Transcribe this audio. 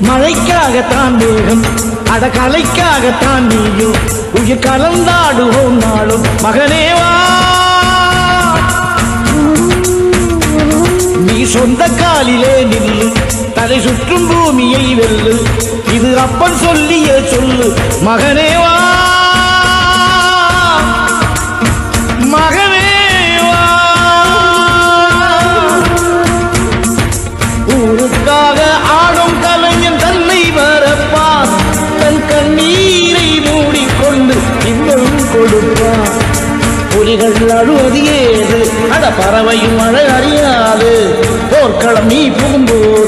மழைக்காகத்தான் மேகம் அட கலைக்காகத்தான் நீயும் உயிர் கலந்தாடுவோம் நாளும் மகனேவா நீ சொந்த காலிலே நில்லு தலை சுற்றும் பூமியை வெல்லு இது அப்பன் சொல்லிய சொல்லு மகனேவா மகனேவா ஊருக்காக ஆடும் கலைஞன் தன்னை வரப்பான் தன் கண்ணீரை மூடிக்கொண்டு இன்னும் கொடுப்பான் புலிகள் அழுவது ஏது அட பறவையும் மழை அறியாது போர்க்களம் நீ புகும்போது